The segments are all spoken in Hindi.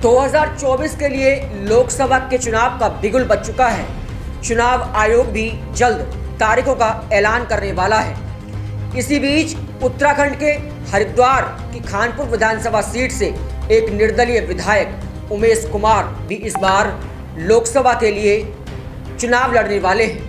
2024 के लिए लोकसभा के चुनाव का बिगुल बज चुका है। चुनाव आयोग भी जल्द तारीखों का ऐलान करने वाला है। इसी बीच उत्तराखंड के हरिद्वार की खानपुर विधानसभा सीट से एक निर्दलीय विधायक उमेश कुमार भी इस बार लोकसभा के लिए चुनाव लड़ने वाले हैं।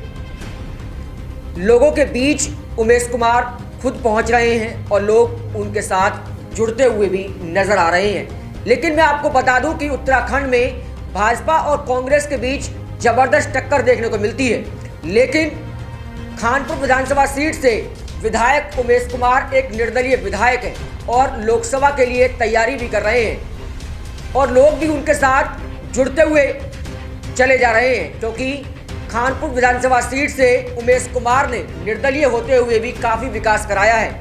लोगों के बीच उमेश कुमार खुद पहुंच रहे हैं और लोग उनके साथ जुड़ते हुए भी नजर आ रहे हैं। लेकिन मैं आपको बता दूं कि उत्तराखंड में भाजपा और कांग्रेस के बीच जबरदस्त टक्कर देखने को मिलती है, लेकिन खानपुर विधानसभा सीट से विधायक उमेश कुमार एक निर्दलीय विधायक हैं और लोकसभा के लिए तैयारी भी कर रहे हैं और लोग भी उनके साथ जुड़ते हुए चले जा रहे हैं, क्योंकि खानपुर विधानसभा सीट से उमेश कुमार ने निर्दलीय होते हुए भी काफ़ी विकास कराया है।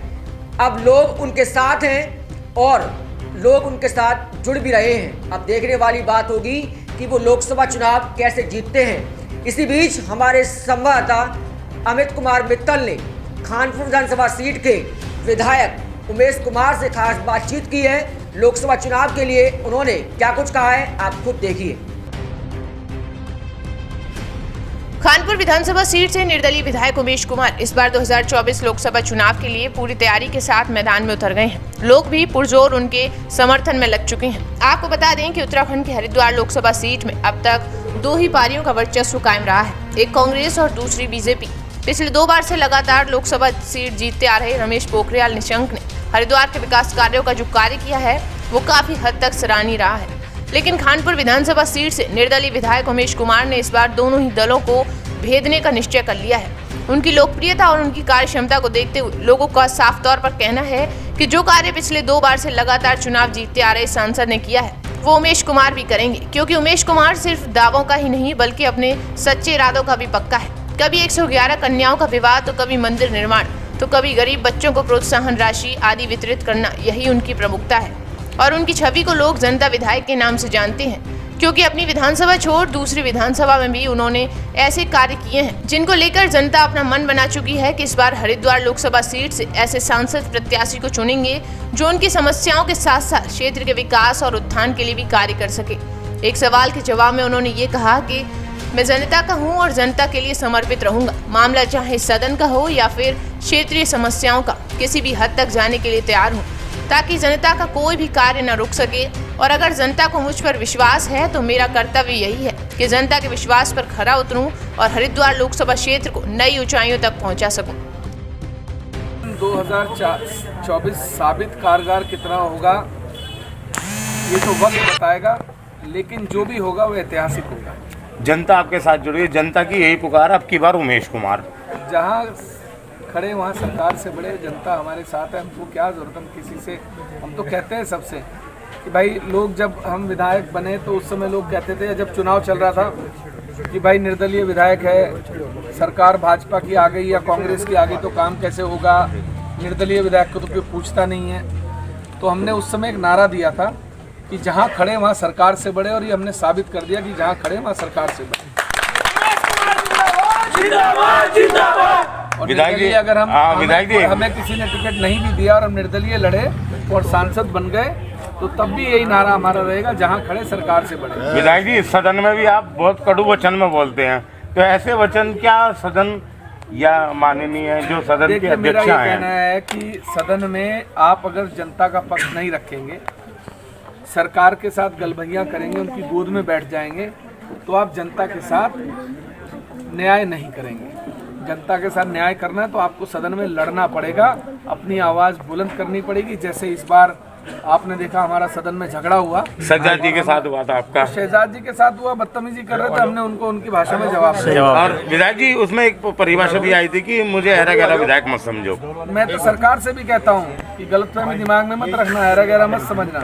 अब लोग उनके साथ हैं और लोग उनके साथ जुड़ भी रहे हैं। अब देखने वाली बात होगी कि वो लोकसभा चुनाव कैसे जीतते हैं। इसी बीच हमारे संवाददाता अमित कुमार मित्तल ने खानपुर विधानसभा सीट के विधायक उमेश कुमार से खास बातचीत की है। लोकसभा चुनाव के लिए उन्होंने क्या कुछ कहा है, आप खुद देखिए। खानपुर विधानसभा सीट से निर्दलीय विधायक उमेश कुमार इस बार 2024 लोकसभा चुनाव के लिए पूरी तैयारी के साथ मैदान में उतर गए हैं। लोग भी पुरजोर उनके समर्थन में लग चुके हैं। आपको बता दें कि उत्तराखंड के हरिद्वार लोकसभा सीट में अब तक दो ही पार्टियों का वर्चस्व कायम रहा है, एक कांग्रेस और दूसरी बीजेपी। पिछले 2 बार से लगातार लोकसभा सीट जीतते आ रहे रमेश पोखरियाल निशंक ने हरिद्वार के विकास कार्यों का जो कार्य किया है वो काफी हद तक सराहनीय रहा है। लेकिन खानपुर विधानसभा सीट से निर्दलीय विधायक उमेश कुमार ने इस बार दोनों ही दलों को भेदने का निश्चय कर लिया है। उनकी लोकप्रियता और उनकी कार्य क्षमता को देखते हुए लोगों का साफ तौर पर कहना है कि जो कार्य पिछले 2 बार से लगातार चुनाव जीतते आ रहे सांसद ने किया है वो उमेश कुमार भी करेंगे, क्योंकि उमेश कुमार सिर्फ दावों का ही नहीं बल्कि अपने सच्चे इरादों का भी पक्का है। कभी 111 कन्याओं का विवाह, तो कभी मंदिर निर्माण, तो कभी गरीब बच्चों को प्रोत्साहन राशि आदि वितरित करना, यही उनकी प्रमुखता है। और उनकी छवि को लोग जनता विधायक के नाम से जानते हैं, क्योंकि अपनी विधानसभा छोड़ दूसरी विधानसभा में भी उन्होंने ऐसे कार्य किए हैं जिनको लेकर जनता अपना मन बना चुकी है कि इस बार हरिद्वार लोकसभा सीट से ऐसे सांसद प्रत्याशी को चुनेंगे जो उनकी समस्याओं के साथ साथ क्षेत्र के विकास और उत्थान के लिए भी कार्य कर सके। एक सवाल के जवाब में उन्होंने ये कहा कि मैं जनता का हूँ और जनता के लिए समर्पित रहूंगा। मामला चाहे सदन का हो या फिर क्षेत्रीय समस्याओं का, किसी भी हद तक जाने के लिए तैयार हूँ ताकि जनता का कोई भी कार्य न रुक सके। और अगर जनता को मुझ पर विश्वास है तो मेरा कर्तव्य यही है कि जनता के विश्वास पर खरा उतरूं और हरिद्वार लोकसभा क्षेत्र को नई ऊंचाइयों तक पहुंचा सकूं। 2024 साबित कारगर कितना होगा ये तो वक्त बताएगा, लेकिन जो भी होगा वो ऐतिहासिक होगा। जनता आपके साथ जुड़ी है, जनता की यही पुकार अब की बार उमेश कुमार। जहाँ खड़े वहाँ सरकार से बड़े जनता हमारे साथ है। हमको क्या जरूरत, हम किसी से, हम तो कहते हैं सबसे कि भाई लोग जब हम विधायक बने तो उस समय लोग कहते थे, जब चुनाव चल रहा था कि भाई निर्दलीय विधायक है, सरकार भाजपा की आ गई या कांग्रेस की आ गई तो काम कैसे होगा, निर्दलीय विधायक को तो कोई पूछता नहीं है। तो हमने उस समय एक नारा दिया था कि जहाँ खड़े वहाँ सरकार से बड़े, और ये हमने साबित कर दिया कि जहाँ खड़े वहाँ सरकार से बड़े। और निर्दलीय अगर हमें किसी ने टिकट नहीं भी दिया और हम निर्दलीय लड़े और सांसद बन गए तो तब भी यही नारा हमारा रहेगा, जहां खड़े सरकार से बड़े। विधायक जी, सदन में भी आप बहुत कड़ू वचन में बोलते हैं, तो ऐसे वचन क्या सदन या माननीय है जो सदन के अध्यक्ष हैं? मेरा ये कहना है कि सदन में आप अगर जनता का पक्ष नहीं रखेंगे, सरकार के साथ गलभैया करेंगे, उनकी गोद में बैठ जाएंगे, तो आप जनता के साथ न्याय नहीं करेंगे। जनता के साथ न्याय करना है तो आपको सदन में लड़ना पड़ेगा, अपनी आवाज़ बुलंद करनी पड़ेगी। जैसे इस बार आपने देखा हमारा सदन में झगड़ा हुआ, शहजाद जी के साथ हुआ था आपका। शहजाद जी के साथ हुआ, बदतमीजी कर रहे थे, हमने उनको उनकी भाषा में जवाब दिया। और विधायक जी, उसमें एक परिभाषा भी आई थी कि मुझे ऐरा गैरा विधायक मत समझो। मैं तो सरकार से भी कहता हूँ कि गलतफहमी दिमाग में मत रखना, ऐरा गैरा मत समझना।